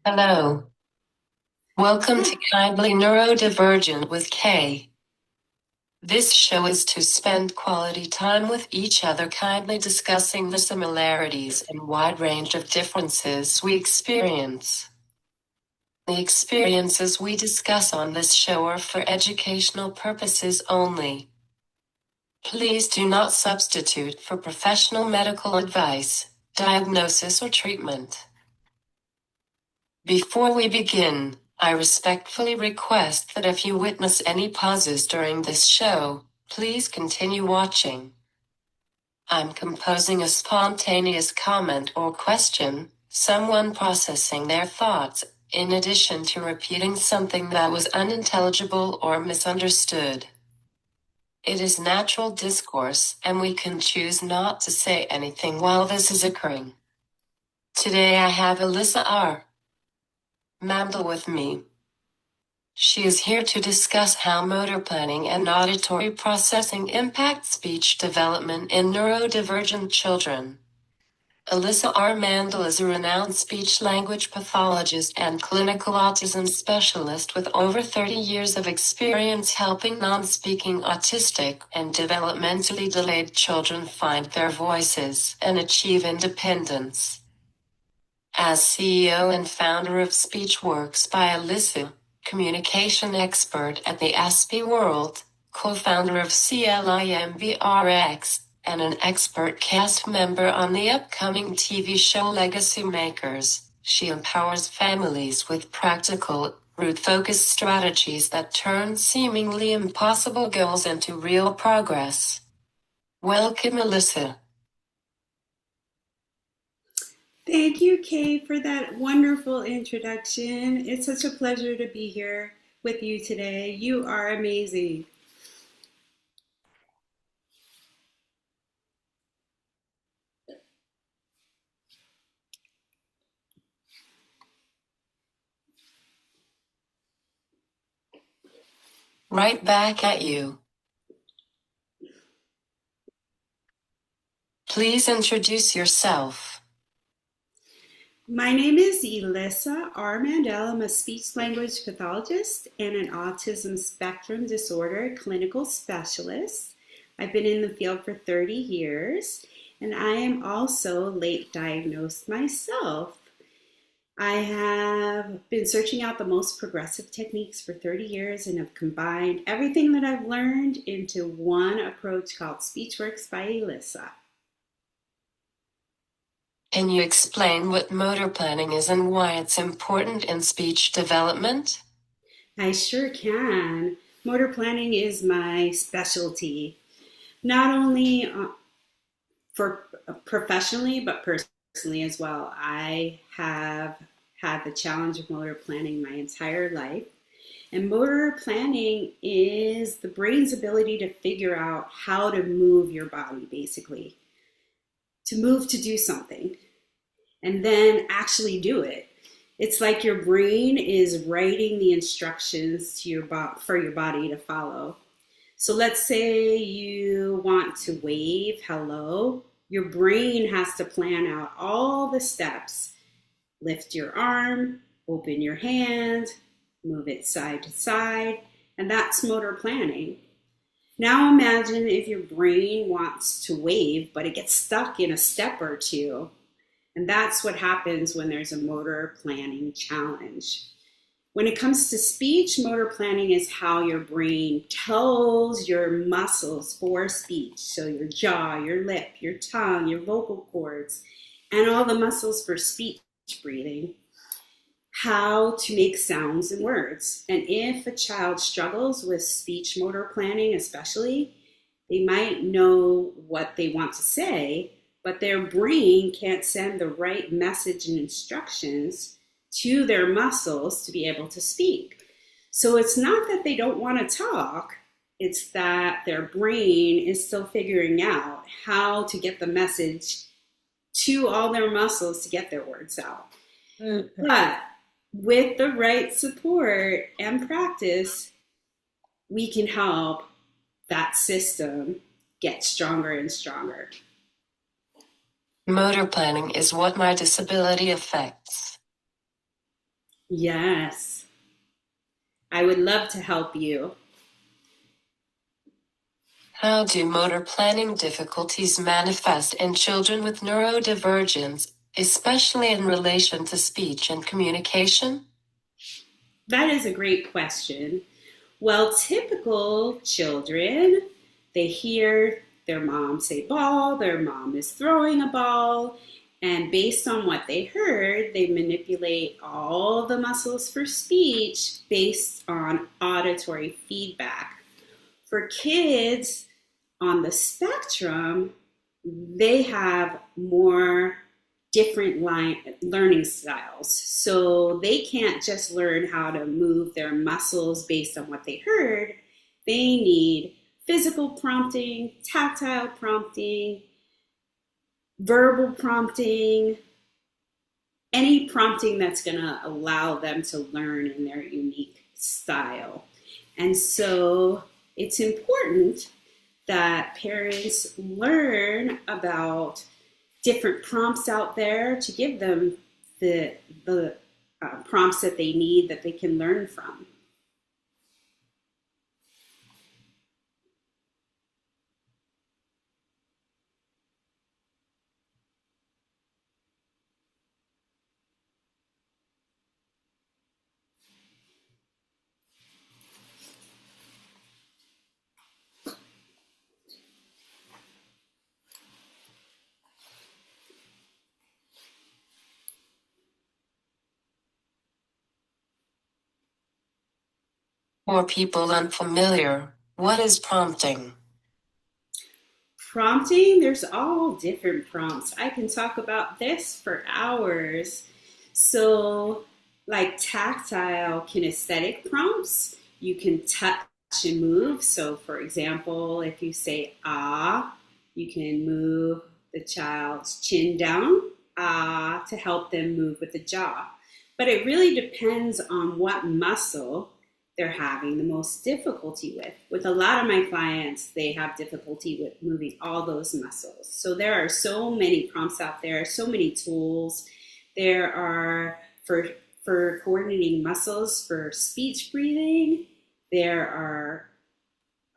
Hello. Welcome to Kindly Neurodivergent with Kay. This show is to spend quality time with each other, kindly discussing the similarities and wide range of differences we experience. The experiences we discuss on this show are for educational purposes only. Please do not substitute for professional medical advice, diagnosis, or treatment. Before we begin, I respectfully request that if you witness any pauses during this show, please continue watching. I'm composing a spontaneous comment or question, someone processing their thoughts, in addition to repeating something that was unintelligible or misunderstood. It is natural discourse, and we can choose not to say anything while this is occurring. Today I have Elissa R. Mandel with me. She is here to discuss how motor planning and auditory processing impact speech development in neurodivergent children. Elissa R. Mandel is a renowned speech-language pathologist and clinical autism specialist with over 30 years of experience helping non-speaking autistic and developmentally delayed children find their voices and achieve independence. As CEO and founder of SpeechWorks by Elissa, communication expert at the Aspie World, co-founder of CLIMBRX, and an expert cast member on the upcoming TV show Legacy Makers, she empowers families with practical, root-focused strategies that turn seemingly impossible goals into real progress. Welcome, Elissa. Thank you, Kay, for that wonderful introduction. It's such a pleasure to be here with you today. You are amazing. Right back at you. Please introduce yourself. My name is Elissa R. Mandel. I'm a speech language pathologist and an autism spectrum disorder clinical specialist. I've been in the field for 30 years, and I am also late diagnosed myself. I have been searching out the most progressive techniques for 30 years and have combined everything that I've learned into one approach called SpeechWorks by Elissa. Can you explain what motor planning is and why it's important in speech development? I sure can. Motor planning is my specialty, not only for professionally, but personally as well. I have had the challenge of motor planning my entire life. And motor planning is the brain's ability to figure out how to move your body, basically, to move to do something and then actually do it. It's like your brain is writing the instructions to for your body to follow. So let's say you want to wave hello. Your brain has to plan out all the steps. Lift your arm, open your hand, move it side to side, and that's motor planning. Now imagine if your brain wants to wave, but it gets stuck in a step or two. And that's what happens when there's a motor planning challenge. When it comes to speech, motor planning is how your brain tells your muscles for speech. So your jaw, your lip, your tongue, your vocal cords, and all the muscles for speech breathing, how to make sounds and words. And if a child struggles with speech motor planning, especially, they might know what they want to say, but their brain can't send the right message and instructions to their muscles to be able to speak. So it's not that they don't want to talk, it's that their brain is still figuring out how to get the message to all their muscles to get their words out. Mm-hmm. But with the right support and practice, we can help that system get stronger and stronger. Motor planning is what my disability affects. Yes, I would love to help you. How do motor planning difficulties manifest in children with neurodivergence, especially in relation to speech and communication? That is a great question. Well, typical children, they hear their mom say ball, their mom is throwing a ball, and based on what they heard, they manipulate all the muscles for speech based on auditory feedback. For kids on the spectrum, they have more different learning styles. So they can't just learn how to move their muscles based on what they heard. They need physical prompting, tactile prompting, verbal prompting, any prompting that's going to allow them to learn in their unique style. And so it's important that parents learn about different prompts out there to give them the prompts that they need that they can learn from. For people unfamiliar, what is prompting? Prompting, there's all different prompts. I can talk about this for hours. So, like tactile kinesthetic prompts, you can touch and move. So, for example, if you say ah, you can move the child's chin down, ah, to help them move with the jaw. But it really depends on what muscle they're having the most difficulty with. With a lot of my clients, they have difficulty with moving all those muscles. So there are so many prompts out there, so many tools. There are for coordinating muscles for speech breathing. There are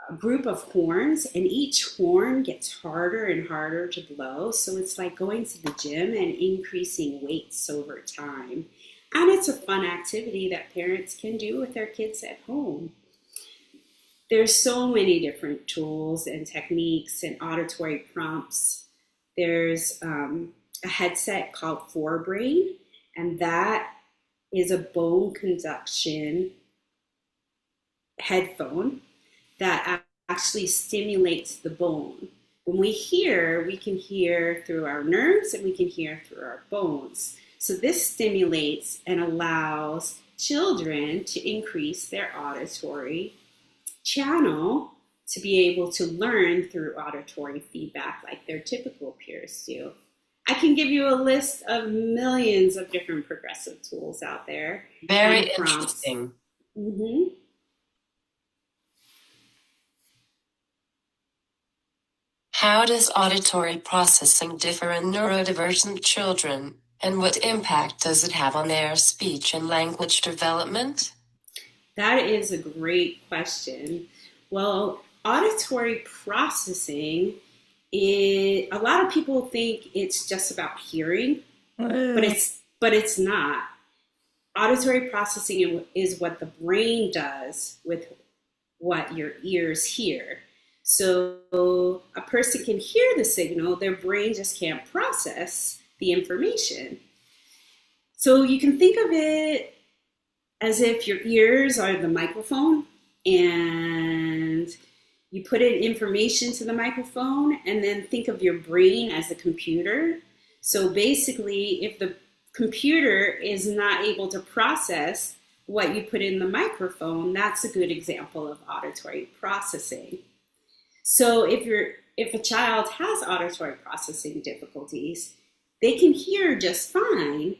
a group of horns, and each horn gets harder and harder to blow. So it's like going to the gym and increasing weights over time. And it's a fun activity that parents can do with their kids at home. There's so many different tools and techniques and auditory prompts. There's a headset called Forebrain, and that is a bone conduction headphone that actually stimulates the bone. When we hear, we can hear through our nerves and we can hear through our bones. So this stimulates and allows children to increase their auditory channel to be able to learn through auditory feedback like their typical peers do. I can give you a list of millions of different progressive tools out there. Very interesting. Mm-hmm. How does auditory processing differ in neurodivergent children, and what impact does it have on their speech and language development? That is a great question. Well, auditory processing is, a lot of people think it's just about hearing, but it's not. Auditory processing is what the brain does with what your ears hear. So a person can hear the signal, their brain just can't process the information. So you can think of it as if your ears are the microphone and you put in information to the microphone, and then think of your brain as a computer. So basically, if the computer is not able to process what you put in the microphone, that's a good example of auditory processing. So if a child has auditory processing difficulties, they can hear just fine,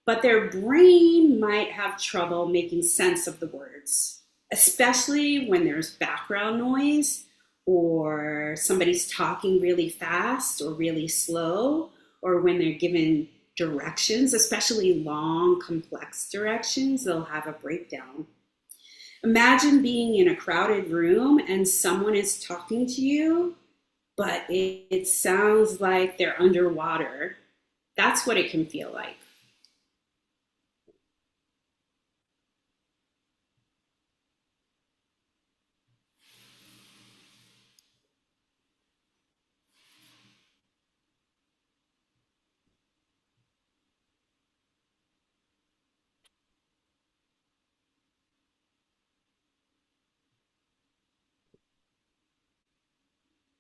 but their brain might have trouble making sense of the words, especially when there's background noise or somebody's talking really fast or really slow, or when they're given directions, especially long, complex directions, they'll have a breakdown. Imagine being in a crowded room and someone is talking to you, but it sounds like they're underwater. That's what it can feel like.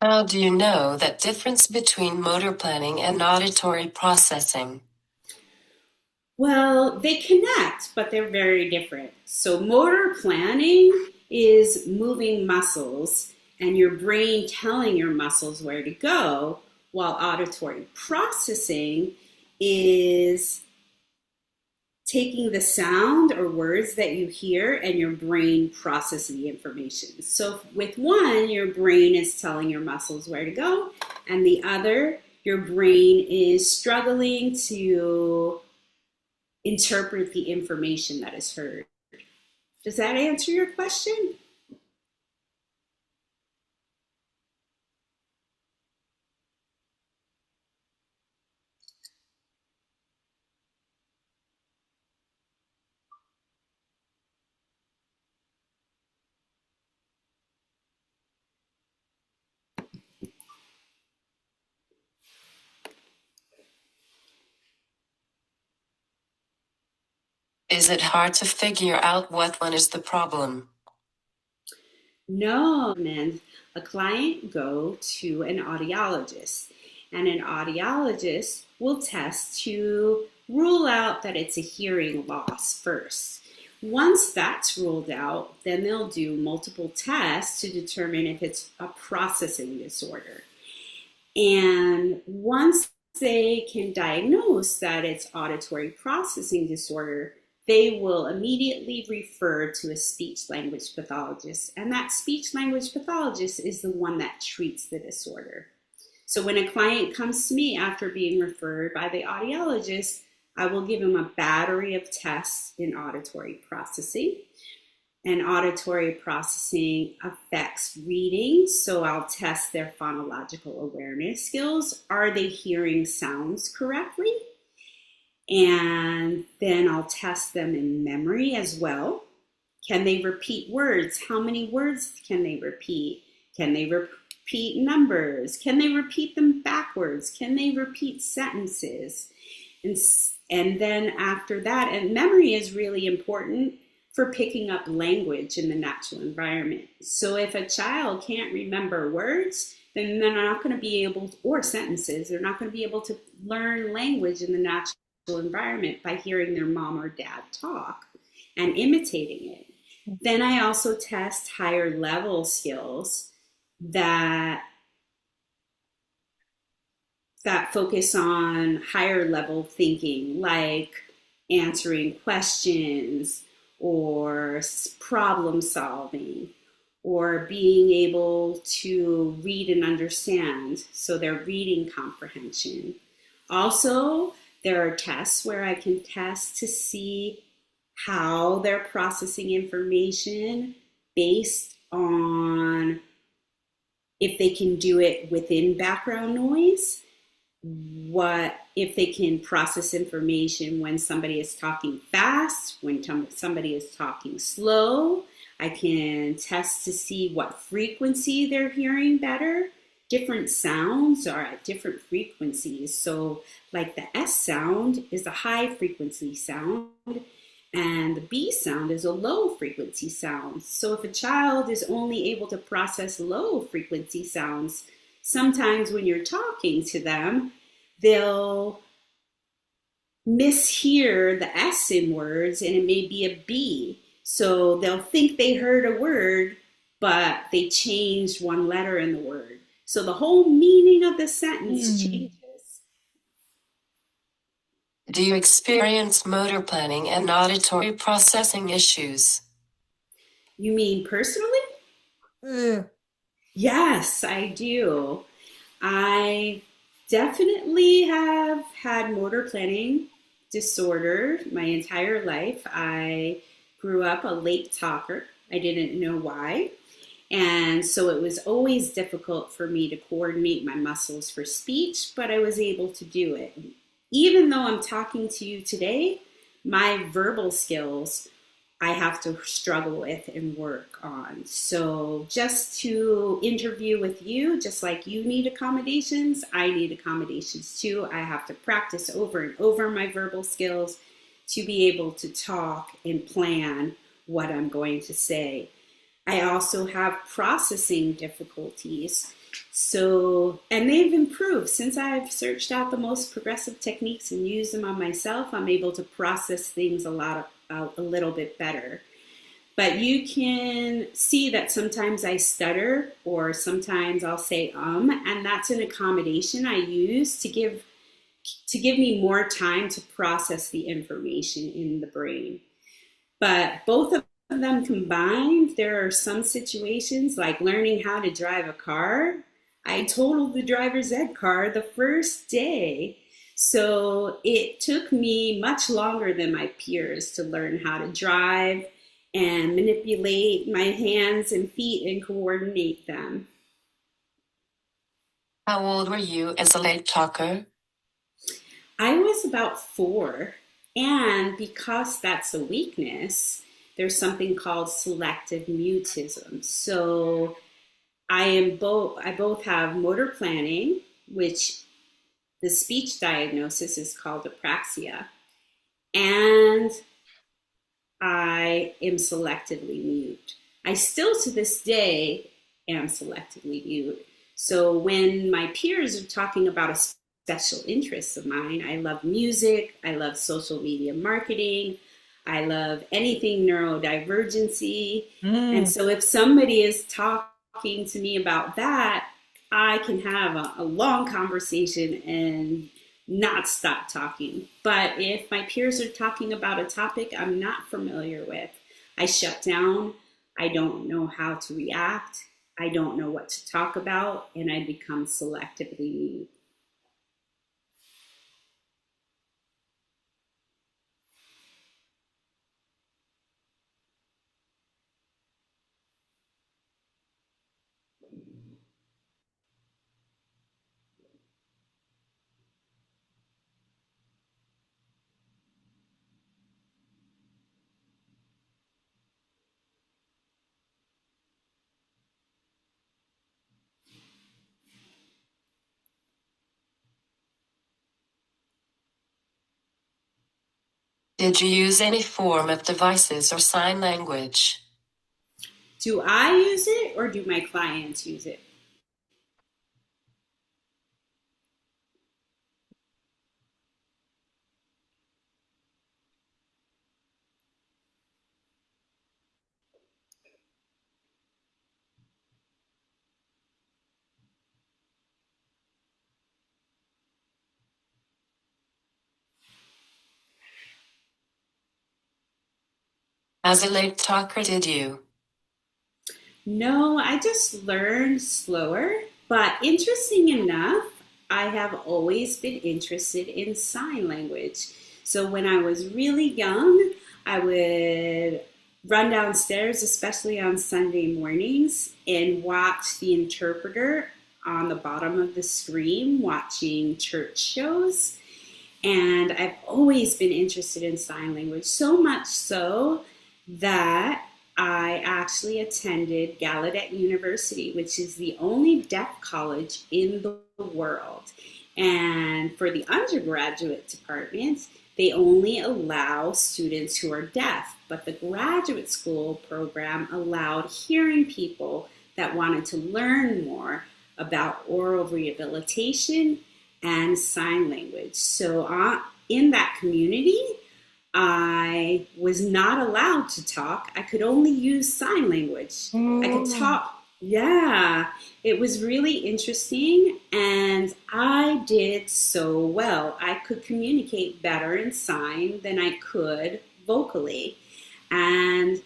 How do you know that difference between motor planning and auditory processing? Well, they connect, but they're very different. So, motor planning is moving muscles and your brain telling your muscles where to go, while auditory processing is taking the sound or words that you hear and your brain processes the information. So, with one, your brain is telling your muscles where to go, and the other, your brain is struggling to interpret the information that is heard. Does that answer your question? Is it hard to figure out what one is the problem? No, man. A client go to an audiologist, and an audiologist will test to rule out that it's a hearing loss first. Once that's ruled out, then they'll do multiple tests to determine if it's a processing disorder. And once they can diagnose that it's auditory processing disorder, they will immediately refer to a speech language pathologist. And that speech language pathologist is the one that treats the disorder. So when a client comes to me after being referred by the audiologist, I will give them a battery of tests in auditory processing. And auditory processing affects reading, so I'll test their phonological awareness skills. Are they hearing sounds correctly? And then I'll test them in memory as well. Can they repeat words? How many words can they repeat? Can they repeat numbers? Can they repeat them backwards? Can they repeat sentences? And then after that, and memory is really important for picking up language in the natural environment. So if a child can't remember words, then they're not going to be able to, or sentences, they're not going to be able to learn language in the natural environment by hearing their mom or dad talk and imitating it. Then I also test higher level skills that focus on higher level thinking, like answering questions or problem solving or being able to read and understand. So their reading comprehension. Also, there are tests where I can test to see how they're processing information based on if they can do it within background noise, what if they can process information when somebody is talking fast, when somebody is talking slow. I can test to see what frequency they're hearing better. Different sounds are at different frequencies. So like the S sound is a high frequency sound and the B sound is a low frequency sound. So if a child is only able to process low frequency sounds, sometimes when you're talking to them, they'll mishear the S in words and it may be a B. So they'll think they heard a word, but they changed one letter in the word. So the whole meaning of the sentence changes. Do you experience motor planning and auditory processing issues? You mean personally? Yes, I do. I Definitely have had motor planning disorder my entire life. I grew up a late talker. I didn't know why. And so it was always difficult for me to coordinate my muscles for speech, but I was able to do it. Even though I'm talking to you today, my verbal skills I have to struggle with and work on. So just to interview with you, just like you need accommodations, I need accommodations too. I have to practice over and over my verbal skills to be able to talk and plan what I'm going to say. I also have processing difficulties. So, and they've improved since I've searched out the most progressive techniques and used them on myself. I'm able to process things a little bit better. But you can see that sometimes I stutter or sometimes I'll say and that's an accommodation I use to give me more time to process the information in the brain. But both of them combined, there are some situations like learning how to drive a car. I totaled the driver's ed car the first day. So it took me much longer than my peers to learn how to drive and manipulate my hands and feet and coordinate them. How old were you as a late talker? I was about 4, and because that's a weakness, there's something called selective mutism. So I both have motor planning, which the speech diagnosis is called apraxia, and I am selectively mute. I still to this day am selectively mute. So when my peers are talking about a special interest of mine, I love music, I love social media marketing, I love anything neurodivergency. And so if somebody is talking to me about that, I can have a long conversation and not stop talking. But if my peers are talking about a topic I'm not familiar with, I shut down. I don't know how to react. I don't know what to talk about, and I become selectively mute. Did you use any form of devices or sign language? Do I use it or do my clients use it? As a late talker, did you? No, I just learned slower. But interesting enough, I have always been interested in sign language. So when I was really young, I would run downstairs, especially on Sunday mornings, and watch the interpreter on the bottom of the screen watching church shows. And I've always been interested in sign language, so much so that I actually attended Gallaudet University, which is the only deaf college in the world. And for the undergraduate department, they only allow students who are deaf, but the graduate school program allowed hearing people that wanted to learn more about oral rehabilitation and sign language. So in that community, I was not allowed to talk. I could only use sign language. I could talk. Yeah, it was really interesting, and I did so well. I could communicate better in sign than I could vocally. And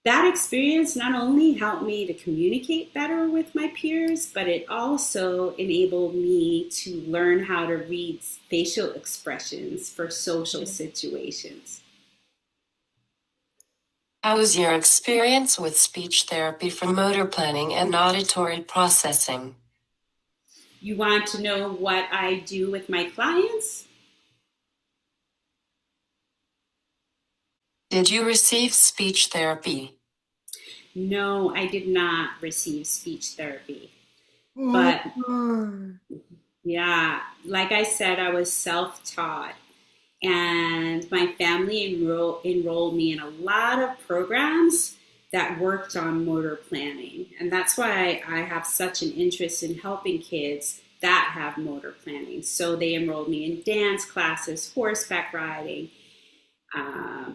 That experience not only helped me to communicate better with my peers, but it also enabled me to learn how to read facial expressions for social situations. How was your experience with speech therapy for motor planning and auditory processing? You want to know what I do with my clients? Did you receive speech therapy? No, I did not receive speech therapy. But yeah, like I said, I was self taught. And my family enrolled me in a lot of programs that worked on motor planning. And that's why I have such an interest in helping kids that have motor planning. So they enrolled me in dance classes, horseback riding, uh,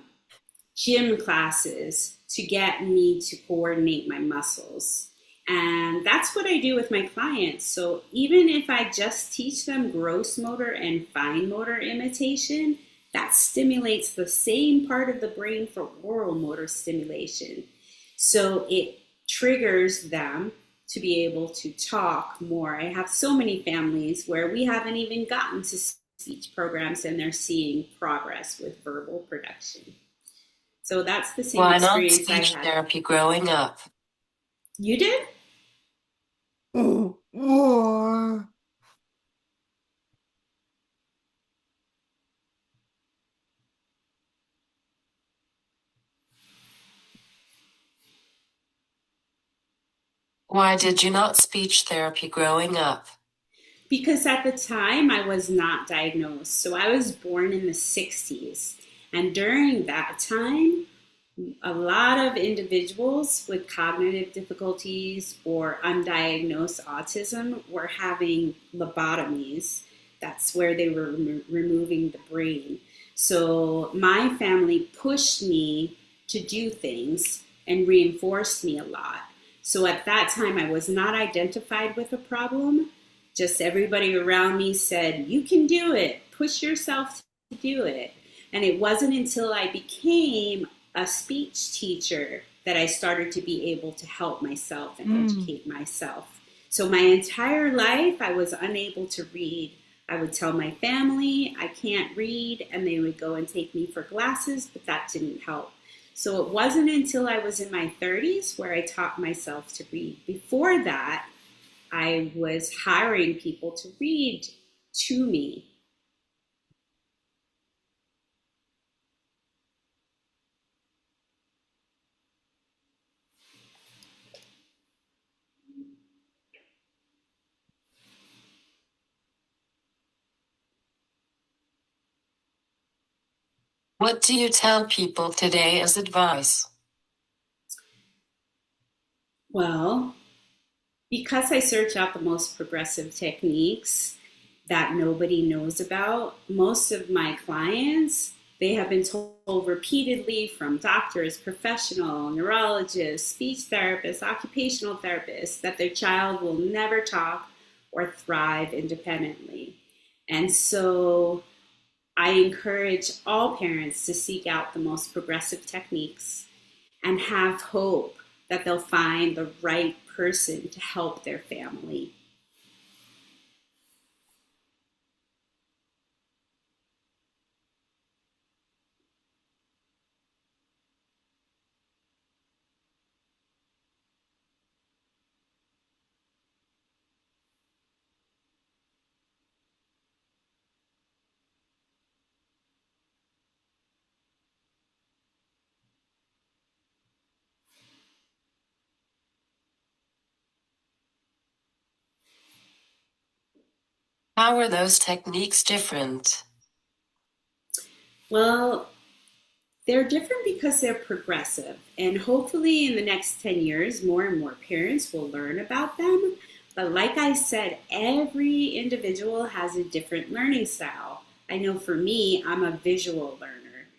gym classes to get me to coordinate my muscles. And that's what I do with my clients. So even if I just teach them gross motor and fine motor imitation, that stimulates the same part of the brain for oral motor stimulation. So it triggers them to be able to talk more. I have so many families where we haven't even gotten to speech programs and they're seeing progress with verbal production. So that's the same Why not experience I speech had. therapy growing up? You did? Why did you not speech therapy growing up? Because at the time I was not diagnosed. So I was born in the 60s. And during that time, a lot of individuals with cognitive difficulties or undiagnosed autism were having lobotomies. That's where they were removing the brain. So my family pushed me to do things and reinforced me a lot. So at that time, I was not identified with a problem. Just everybody around me said, you can do it, push yourself to do it. And it wasn't until I became a speech teacher that I started to be able to help myself and educate myself. So my entire life, I was unable to read. I would tell my family I can't read, and they would go and take me for glasses, but that didn't help. So it wasn't until I was in my 30s where I taught myself to read. Before that, I was hiring people to read to me. What do you tell people today as advice? Well, because I search out the most progressive techniques that nobody knows about, most of my clients, they have been told repeatedly from doctors, professional, neurologists, speech therapists, occupational therapists, that their child will never talk or thrive independently. And so I encourage all parents to seek out the most progressive techniques and have hope that they'll find the right person to help their family. How are those techniques different? Well, they're different because they're progressive, and hopefully in the next 10 years, more and more parents will learn about them. But like I said, every individual has a different learning style. I know for me, I'm a visual learner.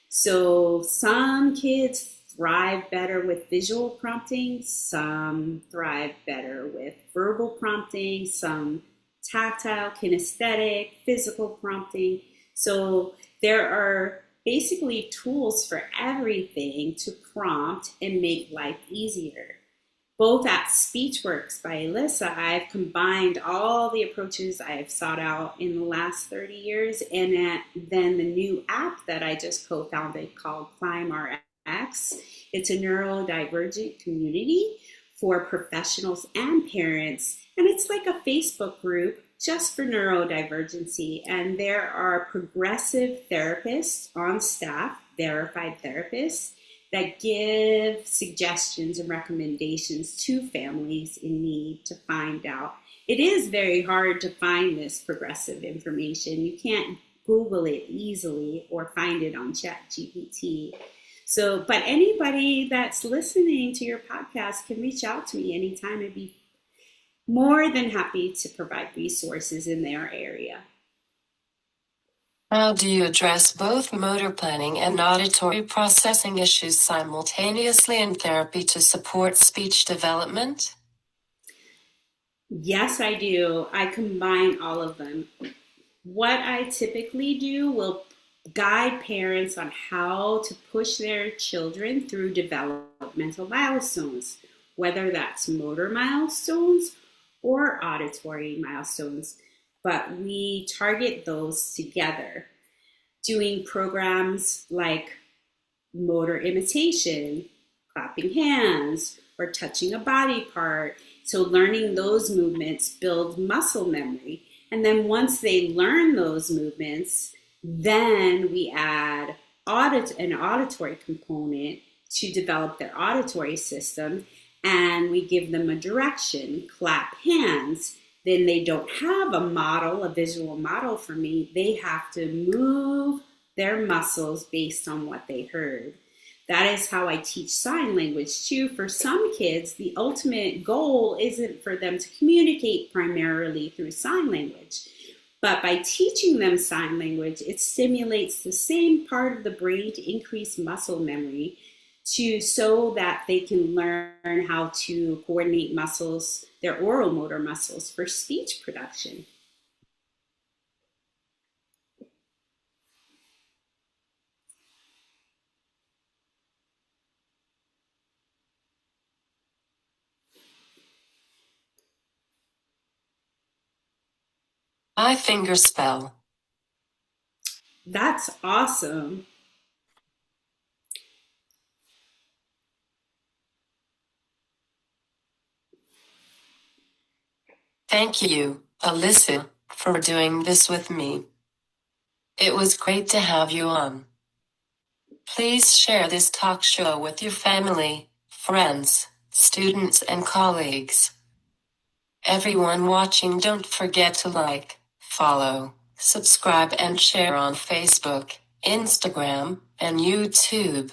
So some kids thrive better with visual prompting, some thrive better with verbal prompting, some tactile, kinesthetic, physical prompting. So there are basically tools for everything to prompt and make life easier. Both at Speechworks by Elissa, I've combined all the approaches I've sought out in the last 30 years, and then the new app that I just co-founded called ClimbRx. It's a neurodivergent community for professionals and parents, and it's like a Facebook group just for neurodivergency. And there are progressive therapists on staff, verified therapists, that give suggestions and recommendations to families in need to find out. It is very hard to find this progressive information. You can't Google it easily or find it on ChatGPT. So, but anybody that's listening to your podcast can reach out to me anytime. I'd be more than happy to provide resources in their area. How do you address both motor planning and auditory processing issues simultaneously in therapy to support speech development? Yes, I do. I combine all of them. What I typically do will guide parents on how to push their children through developmental milestones, whether that's motor milestones or auditory milestones. But we target those together, doing programs like motor imitation, clapping hands, or touching a body part. So learning those movements build muscle memory. And then once they learn those movements, then we add an auditory component to develop their auditory system, and we give them a direction, clap hands. Then they don't have a visual model for me. They have to move their muscles based on what they heard. That is how I teach sign language too. For some kids, the ultimate goal isn't for them to communicate primarily through sign language. But by teaching them sign language, it stimulates the same part of the brain to increase muscle memory so that they can learn how to coordinate muscles, their oral motor muscles, for speech production. I fingerspell. That's awesome. Thank you, Elissa, for doing this with me. It was great to have you on. Please share this talk show with your family, friends, students, and colleagues. Everyone watching, don't forget to like, follow, subscribe, and share on Facebook, Instagram, and YouTube.